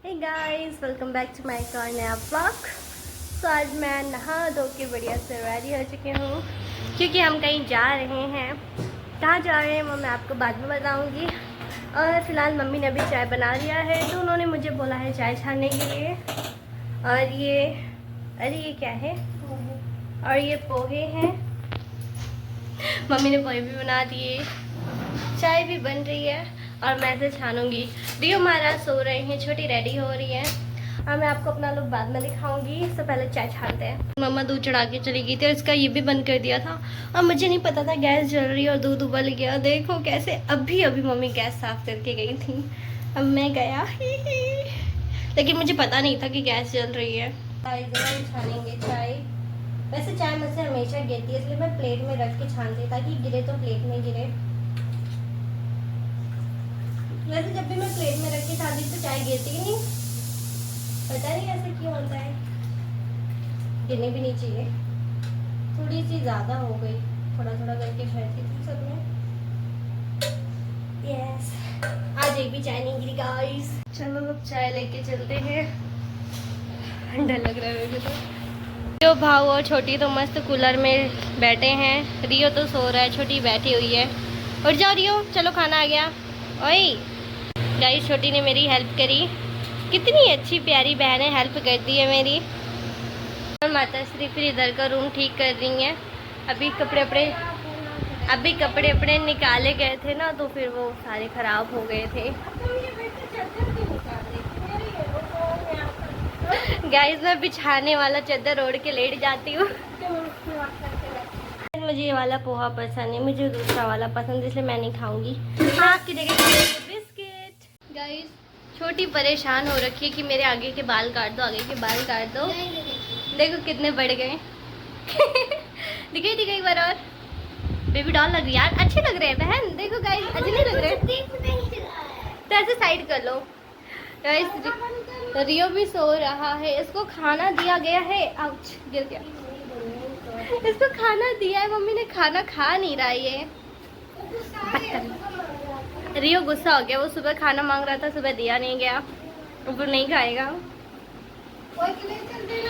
Hey guys, welcome back to my एक और नया व्लॉग। तो आज मैं नहा धो के बढ़िया से रेडी हो चुकी हूँ क्योंकि हम कहीं जा रहे हैं। कहाँ जा रहे हैं वो मैं आपको बाद में बताऊँगी। और फिलहाल मम्मी ने अभी चाय बना दिया है तो उन्होंने मुझे बोला है चाय छानने के लिए। और ये क्या है? और ये पोहे हैं। मम्मी ने पोहे भी बना दिए, चाय भी बन रही है और मैं इसे छानूंगी। रियो महाराज सो रहे हैं, छोटी रेडी हो रही है और मैं आपको अपना लुक बाद में दिखाऊंगी। इससे पहले चाय छानते हैं। मम्मा दूध चढ़ा के चली गई थी और इसका ये भी बंद कर दिया था और मुझे नहीं पता था गैस जल रही है और दूध उबल गया। देखो कैसे अभी मम्मी गैस साफ करके गई थी। अब मैं गया लेकिन मुझे पता नहीं था कि गैस जल रही है। छानेंगे चाय। वैसे चाय मुझसे हमेशा गिरती है इसलिए मैं प्लेट में रख के छानती ताकि गिरे तो प्लेट में गिरे। वैसे जब भी मैं प्लेट में रख के छानती तो चाय गिरती ही नहीं, पता नहीं ऐसे क्यों होता है। गिरनी भी नहीं चाहिए, थोड़ी सी ज़्यादा हो गई, थोड़ा थोड़ा करके फेंकती थी सब में। यस, आज एक भी चाय नहीं गिरी गाइस। चलो अब चाय लेके चलते हैं। डर लग रहा है मुझे तो। रियो भाव और छोटी तो मस्त कूलर में बैठे हैं। रियो तो सो रहा है, छोटी बैठी हुई है। उठ जाओ रियो, चलो खाना आ गया। ओए गाइस, छोटी ने मेरी हेल्प करी। कितनी अच्छी प्यारी बहन है, हेल्प करती है मेरी। और माता श्री फिर इधर का रूम ठीक कर रही हैं। अभी कपड़े अपने निकाले गए थे ना तो फिर वो सारे खराब हो गए थे। गाइस, मैं बिछाने वाला चादर ओढ़ के लेट जाती हूँ। मुझे ये वाला पोहा पसंद है, मुझे दूसरा वाला पसंद है इसलिए मैं नहीं खाऊंगी। आपकी जगह बिस्किट। गाइस, छोटी परेशान हो रखी है कि मेरे आगे के बाल काट दो, आगे के बाल काट दो। देखो कितने बढ़ गए। दिखाई एक बार और। बेबी डॉल लग रही है यार, अच्छे लग रहे हैं बहन। देखो गाइस, अच्छे नहीं लग रहे तो ऐसे साइड कर लो। गाइस, रियो भी सो रहा है, इसको खाना दिया गया है। आउच, गिर गया। इसको खाना दिया है, मम्मी ने खाना खा नहीं रहा है ये। रियो गुस्सा हो गया, वो सुबह खाना मांग रहा था, सुबह दिया नहीं गया, वो नहीं खाएगा।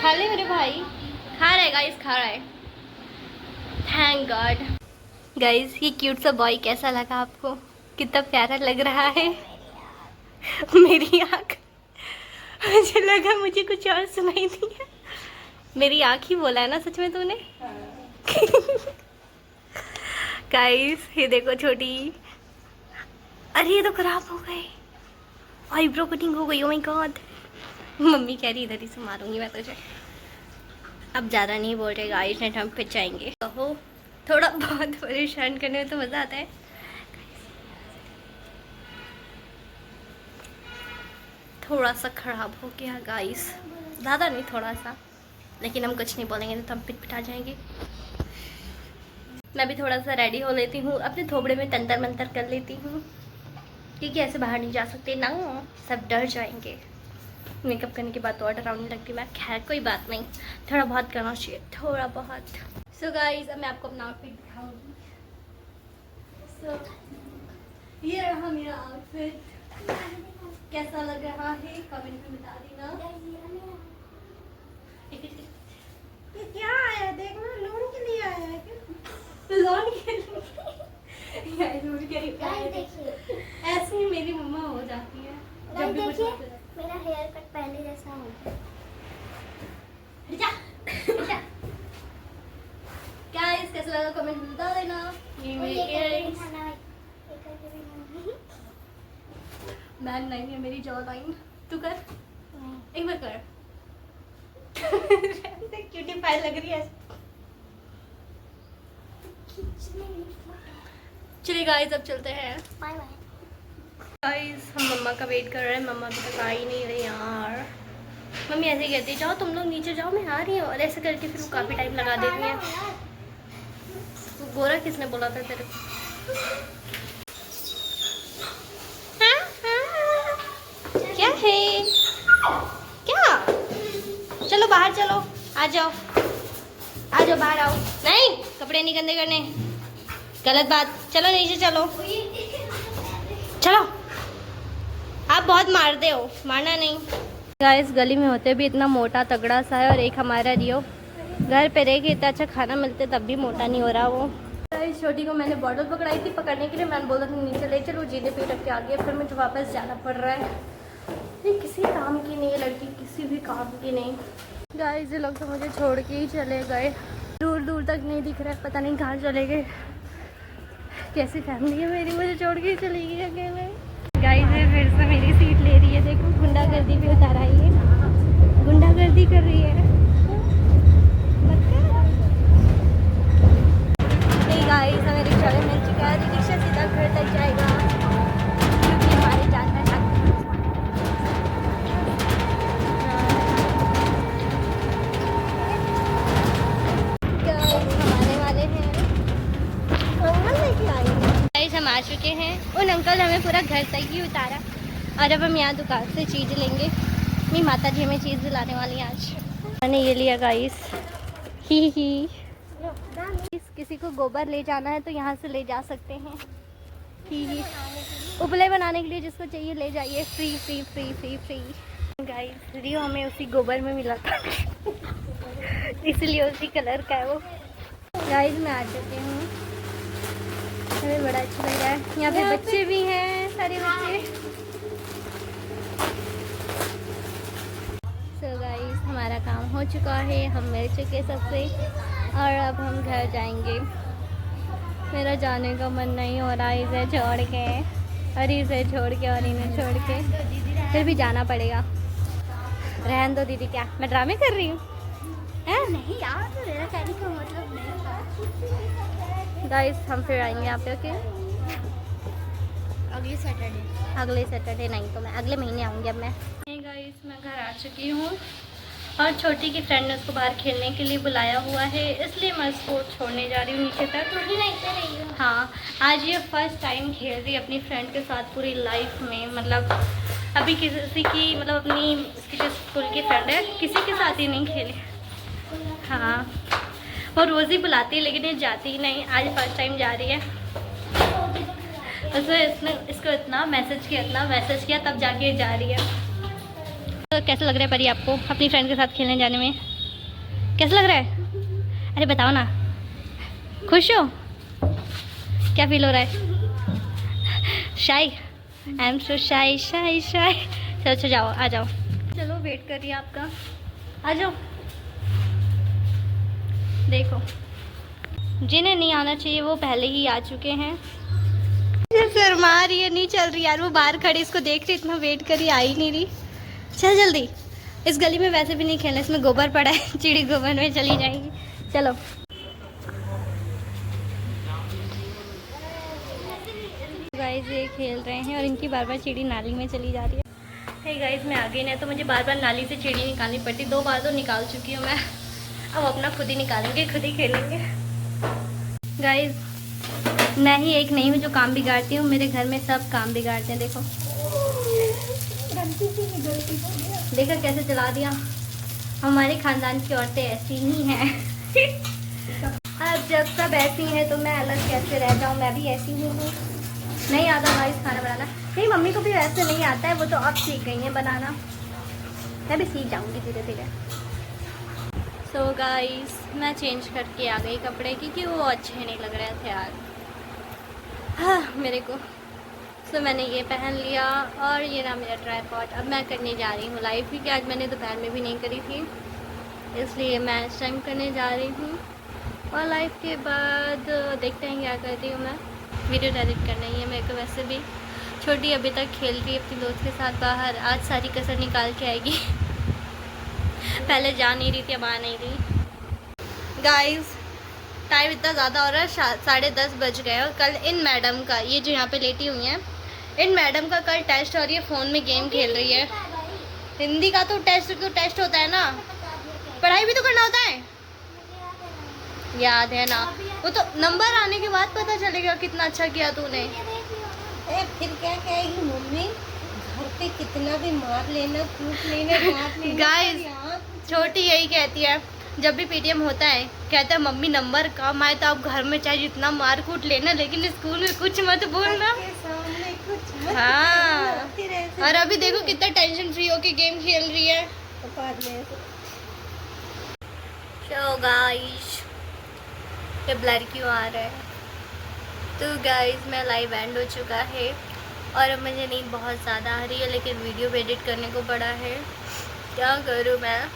खा ले मेरे भाई, खा रहा है गाइस, खा रहा है। Thank God. गाइस, ये क्यूट सा बॉय कैसा लगा आपको? कितना प्यारा लग रहा है। मेरी आँख, मुझे लगा मुझे कुछ और सुनाई दिया। मेरी आँख ही बोला है ना सच में तूने? गाइस, ये देखो छोटी। अरे ये तो खराब हो गए, आईब्रो कटिंग हो गई। Oh my God. मम्मी कह रही इधर ही से मारूंगी मैं तुझे। अब ज़्यादा नहीं बोल रहे गाइस, नहीं हम फिर जाएंगे। कहो, थोड़ा बहुत परेशान करने में तो मज़ा आता है। थोड़ा सा खराब हो गया गाइस, ज़्यादा नहीं थोड़ा सा, लेकिन हम कुछ नहीं बोलेंगे तो हम पिटा जाएंगे। मैं भी थोड़ा सा रेडी हो लेती हूँ, अपने थोबड़े में तंतर मंतर कर लेती हूँ क्योंकि ऐसे बाहर नहीं जा सकते ना, सब डर जाएंगे। मेकअप करने के बाद तो और डरावनी लगती मैं। खैर कोई बात नहीं, थोड़ा बहुत करना चाहिए, थोड़ा बहुत। सो गाइस, अब मैं आपको अपना आउटफिट दिखाऊंगी। ये रहा मेरा आउटफिट। कैसा लग रहा है कमेंट में बता देना। ये क्या आया देखना, लोन के लिए आया है क्या? लोन के लिए ऐसे ही मेरी मम्मा हो जाती है जब भी कुछ होता है। मेरा हेयर कट पहले जैसा हो गया। क्या इस कैसा लगा कमेंट में बता देना। ये मेरी इयररिंग्स। मैन नहीं है मेरी जॉ लाइन। तू कर, एक बार कर। क्यूटी फाइल लग रही है। चलिए गाइस, अब चलते हैं। बाय बाय गाइस, हम मम्मा का वेट कर रहे हैं। मम्मा अभी तक आ ही नहीं रही यार। मम्मी ऐसे कहती है जाओ तुम लोग नीचे जाओ, मैं आ रही हूँ, और ऐसे करके फिर वो काफ़ी टाइम लगा देती है। तो गोरा किसने बोला था तेरे को? क्या है क्या? चलो बाहर चलो, आ जाओ बाहर आओ। नहीं, कपड़े नहीं गंदे करने, गलत बात। चलो नीचे चलो, चलो। आप बहुत मारते हो, मारना नहीं। गाइस गली में होते भी इतना मोटा तगड़ा सा है, और एक हमारा रियो घर पे रह के इतना अच्छा खाना मिलते तब भी मोटा नहीं हो रहा वो। गाइस छोटी को मैंने बॉटल पकड़ाई थी पकड़ने के लिए, मैंने बोला था नीचे ले चलो, जीने पे रख के आ गया, फिर मुझे वापस जाना पड़ रहा है। ये किसी काम की नहीं है लड़की, किसी भी काम की नहीं। गाइस ये लोग तो मुझे छोड़ के ही चले गए, दूर दूर तक नहीं दिख रहा है, पता नहीं कहाँ चले गए। कैसी फैमिली है मेरी, मुझे छोड़ के ही चली गई अकेले। गाइस ये फिर से मेरी सीट ले रही है, देखो गुंडागर्दी भी उतार आई है, गुंडागर्दी कर रही है। गाइस हमें रिक्शा में मिल चुका है, रिक्शा सीधा घर तक जाएगा क्योंकि हमारे जान पहचान हमारे वाले हैं, अंकल लेके आए हैं। गाइस हम आ चुके हैं, उन अंकल हमें पूरा घर तक ही उतारा, और अब हम यहाँ दुकान से चीज़ लेंगे। मेरी माता जी हमें चीज़ दिलाने वाली हैं आज। मैंने ये लिया गाइस, ही किसी को गोबर ले जाना है तो यहाँ से ले जा सकते हैं। ही उपले बनाने के लिए जिसको चाहिए ले जाइए, free free free free free. Guys रियो हमें उसी गोबर में मिला था इसलिए उसी कलर का है वो। गाइस मैं आ चुकी हूँ, हमें बड़ा अच्छा लग रहा है। यहाँ पे बच्चे भी हैं, सारे बच्चे। सो गाइस हमारा काम हो चुका है, हम मिल चुके सबसे, और अब हम घर जाएंगे। मेरा जाने का मन नहीं हो रहा इसे छोड़ के, और इसे छोड़ के और इन्हें छोड़ के, फिर भी जाना पड़ेगा। रहन दो दीदी, क्या मैं ड्रामे कर रही हूँ? नहीं यार, तो मेरा कहने का मतलब नहीं। गाइस हम फिर आएंगे यहाँ पे, ओके अगले सैटरडे नहीं तो मैं अगले महीने आऊँगी। अब मैं गाइस मैं घर आ चुकी हूँ, और छोटी की फ्रेंड ने उसको बाहर खेलने के लिए बुलाया हुआ है, इसलिए मैं उसको छोड़ने जा रही हूँ नीचे तक। हाँ आज ये फर्स्ट टाइम खेल रही है अपनी फ्रेंड के साथ पूरी लाइफ में, मतलब अभी किसी की, मतलब अपनी इसकी जो स्कूल की फ्रेंड है किसी के साथ ही नहीं खेली। हाँ वो रोज़ ही बुलाती है लेकिन ये जाती ही नहीं, आज फर्स्ट टाइम जा रही है। इसने इसको इतना मैसेज किया तब जाके जा रही है। तो कैसा लग रहा है परी आपको अपनी फ्रेंड के साथ खेलने जाने में? कैसा लग रहा है? अरे बताओ ना, खुश हो? क्या फील हो रहा है? शाई? आई एम सो शाई शाई शाई। चलो जाओ, आ जाओ, चलो वेट कर रही है आपका, आ जाओ। देखो जिन्हें नहीं आना चाहिए वो पहले ही आ चुके हैं। शर्मा रही है, नहीं चल रही यार, वो बाहर खड़ी इसको देख रही, इतना वेट करी, आ ही नहीं रही। चल जल्दी, इस गली में वैसे भी नहीं खेलना, इसमें गोबर पड़ा है, चिड़ी गोबर में चली जाएगी। चलो गाइस ये खेल रहे हैं और इनकी बार बार चिड़ी नाली में चली जा रही है। हे गाइस मैं आ गई, नहीं तो मुझे बार बार नाली से चिड़ी निकालनी पड़ती, 2 बार तो निकाल चुकी हूँ मैं, अब अपना खुद ही निकालेंगे, खुद ही खेलेंगे। गाइस मैं ही एक नहीं हूँ जो काम बिगाड़ती हूँ, मेरे घर में सब काम बिगाड़ते हैं। देखो देखा कैसे चला दिया। हमारे खानदान की औरतें ऐसी ही हैं अब जब सब ऐसी हैं तो मैं अलग कैसे रह जाऊँ, मैं भी ऐसी ही हूँ। नहीं आता गाइस खाना बनाना, नहीं मम्मी को भी वैसे नहीं आता है, वो तो अब सीख गई है बनाना, मैं भी सीख जाऊँगी धीरे धीरे। सो गाइस मैं चेंज करके आ गई कपड़े क्योंकि वो अच्छे नहीं लग रहे थे यार, हाँ मेरे को। सो मैंने ये पहन लिया, और ये ना मेरा ट्राइपॉड। अब मैं करने जा रही हूँ लाइव, क्योंकि आज मैंने दोपहर में भी नहीं करी थी, इसलिए मैं इस टाइम करने जा रही हूँ। और लाइव के बाद देखते हैं क्या करती हूँ मैं, वीडियो एडिट करना ही है मेरे को। वैसे भी छोटी अभी तक खेल रही है अपनी दोस्त के साथ बाहर, आज सारी कसर निकाल के आएगी पहले जा नहीं रही थी, अब आ नहीं रही। गाइस टाइम इतना ज़्यादा हो रहा है, 10:30 बज गए, और कल इन मैडम का, ये जो यहाँ पे लेटी हुई हैं, इन मैडम का कल टेस्ट, और ये फ़ोन में गेम खेल रही है। हिंदी का तो टेस्ट होता है ना, पढ़ाई भी तो करना होता है, याद है ना? वो तो नंबर आने के बाद पता चलेगा कितना अच्छा किया तूने। फिर क्या कहेगी मम्मी, घर पे कितना भी मार लेना, कूट लेना, डांट लेना। गाइस छोटी यही कहती है, जब भी पीटीएम होता है कहता है मम्मी नंबर कम आए तो आप घर में चाहे जितना मार कूट लेना, लेकिन स्कूल में कुछ मत बोलना। सामने कुछ मत हाँ। खेलना, फिर ऐसे और अभी देखो कितना टेंशन फ्री होके गेम खेल रही है। बाद में So guys, ये ब्लर क्यों आ रहा है? तो गाइस मैं लाइव एंड हो चुका है और अब मुझे नींद बहुत ज़्यादा आ रही है, लेकिन वीडियो भी एडिट करने को पड़ा है। क्या करूँ मैं?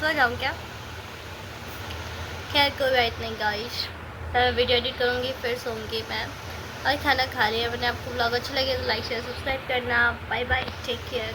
सो जाऊँ क्या? खैर कोई बात नहीं गाइस, वीडियो एडिट करूँगी फिर सोऊंगी मैं। और खाना खा लिया मैंने। आपको ब्लॉग अच्छा लगे तो लाइक शेयर सब्सक्राइब करना। Bye bye, take care.